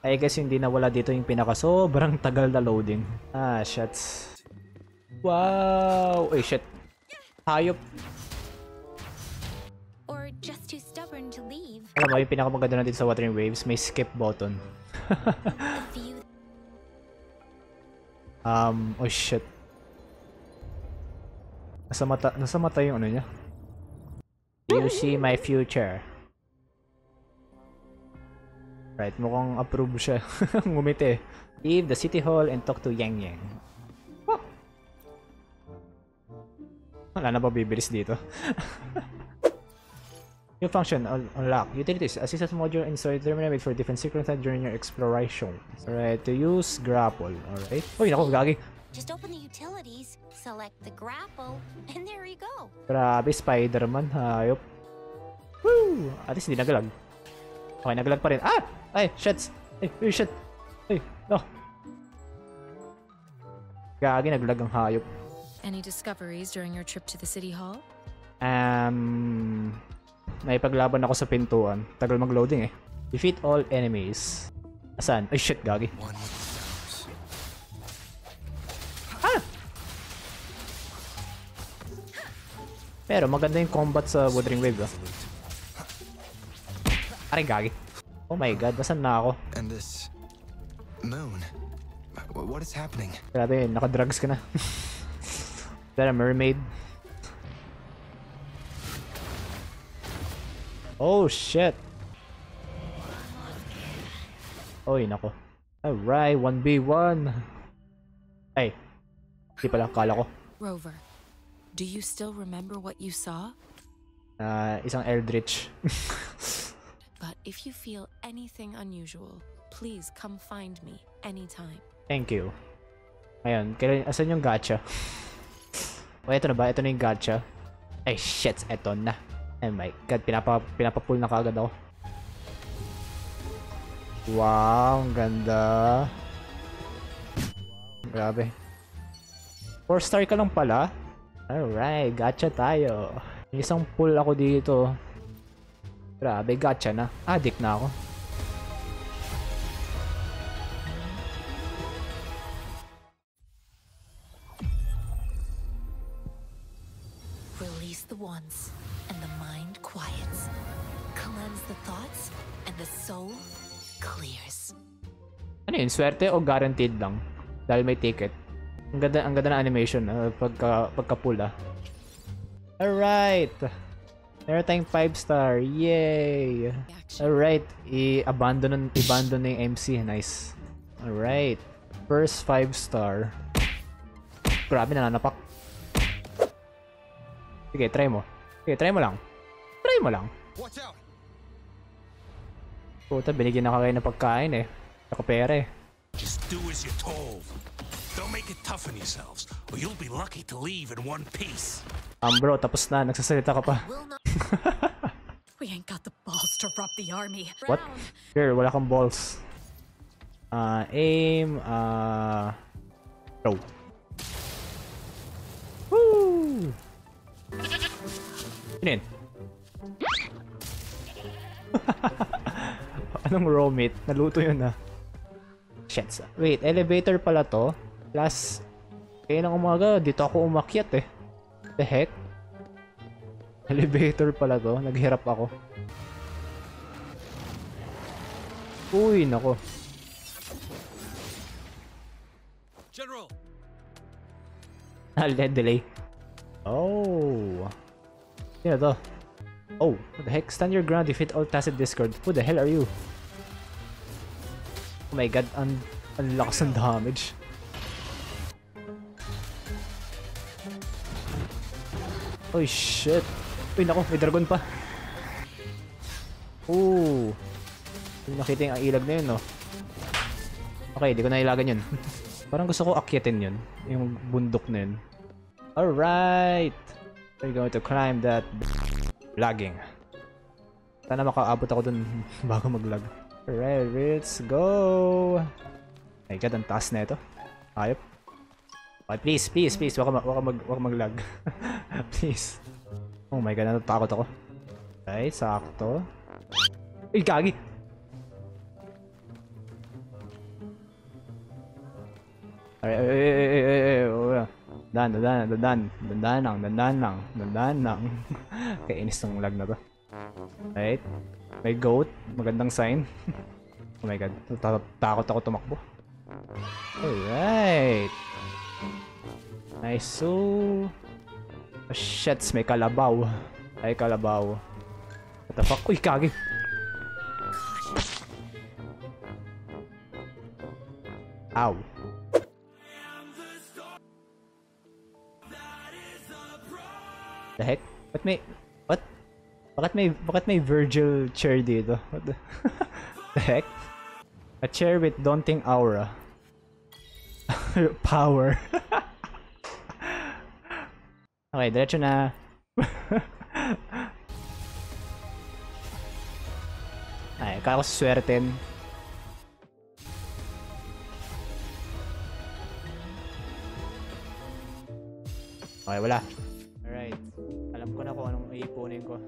I guess hindi nawala dito yung pinaka sobrang tagal na loading. Ah, shots. Wow! Uy, shit. Hayop. Or just too stubborn to leave. Alam mo, yung pinakamaganda na dito sa Wuthering Waves, may skip button. Oh shit. Nasa mata yung ano niya. You see my future. Right, mukhang approve siya. Ngumiti. Leave the city hall and talk to Yang Yang. Oh. Wala na ba bibilis dito? New function, unlock. Utilities, assist as module inside terminal wait for different sequences during your exploration. Alright, to use grapple. Alright. Uy, naku, gagi. Just open the utilities, select the grapple, and there you go. Grabe, Spider-Man, hayop. Woo! At least hindi nagalag. Okay, nagalag pa rin. Ah! Ay, shit! Ay, shit! Ay, no! Gagi, naglag ang hayop. Any discoveries during your trip to the city hall? Naipaglaban ako sa pintuan. Tagal mag-loading eh. Defeat all enemies. Asan? Ay, shit, gagi. Ah! Pero maganda yung combat sa Wuthering Waves, ah. Aray, gagi. Oh my god, nasan na ako? And this moon. What is happening? Grabe, naka-drugs ka na. Is that a mermaid? Oh shit. Oy, nako. Alright, 1v1. Ay. Di pala, kala ko. Rover, do you still remember what you saw? Isang Eldritch. But if you feel anything unusual, please come find me anytime. Thank you. Ngayon, asan yung gacha? O, eto na ba? Eto na yung gacha. Ay, shit. Eto na. Oh my god, pinapapull na kaagad ako. Wow, ang ganda. Grabe. 4-star ka lang pala? Alright, gacha tayo. May isang pull ako dito. Grabe, gacha na. Addict na ako. Release the wands, and the mind quiets. Cleanse the thoughts, and the soul clears. Ano yun? Swerte o guaranteed lang? Dahil may ticket. Ang ganda na animation pagka-pull ah. Alright! Meron tayong 5-star. Yay! Alright. I-abandon na yung MC. Nice. Alright. First 5-star. Grabe, nananapak. Sige, try mo. Sige, try mo lang. Try mo lang. Puta, binigyan na ka kayo ng pagkain eh. Saka pera eh. Just do as you're told. Don't make it tough on yourselves, or you'll be lucky to leave in one piece. Bro, tapos na. Nagsasalita ka pa. We ain't got the balls to rob the army. What? Girl, wala kang balls. Aim, throw. Woo! Yun. Anong raw meat? Naluto yun ah. Shit. Wait, elevator pala to. Plus, kaya ng umaga, dito ako umakyat eh. The heck? Elevator pala to. Naghirap ako. Uy, nako. General. Delay. Oh. Sino to? Oh, what the heck? Stand your ground, defeat all tacit discord. Who the hell are you? Oh my god, ang lakas ng damage. Oh shit. Uy, nako, may dragon pa. Ooh. Yung nakita yung ilag na yun, no? Okay, di ko na ilagan yun. Parang gusto ko akyatin yun. Yung bundok na yun. Alright! We're going to climb that... Lagging. Sana makaabot ako dun bago mag-lag. Alright, let's go! My god, ang taas na ito. Ayop. Oh, please, waka mag-lag. Please. Oh my god, natatakot ako. Alright, sakto. Ay, gagi! Dandan lang. Kainis ng lag na to. Right? May goat. Magandang sign. Oh my god. Takot ako tumakbo. Alright. Nice. So... Oh, shits, may kalabaw. Ay, kalabaw. What the fuck? Uy, kagi. Ow. The heck? What may... What? Bakit may Virgil chair dito? What the... the heck? A chair with daunting aura. Power. Okay, diretso na. Ay, kaya ko swerten. Okay, wala. Alright. Alam ko na kung anong iipunin ko.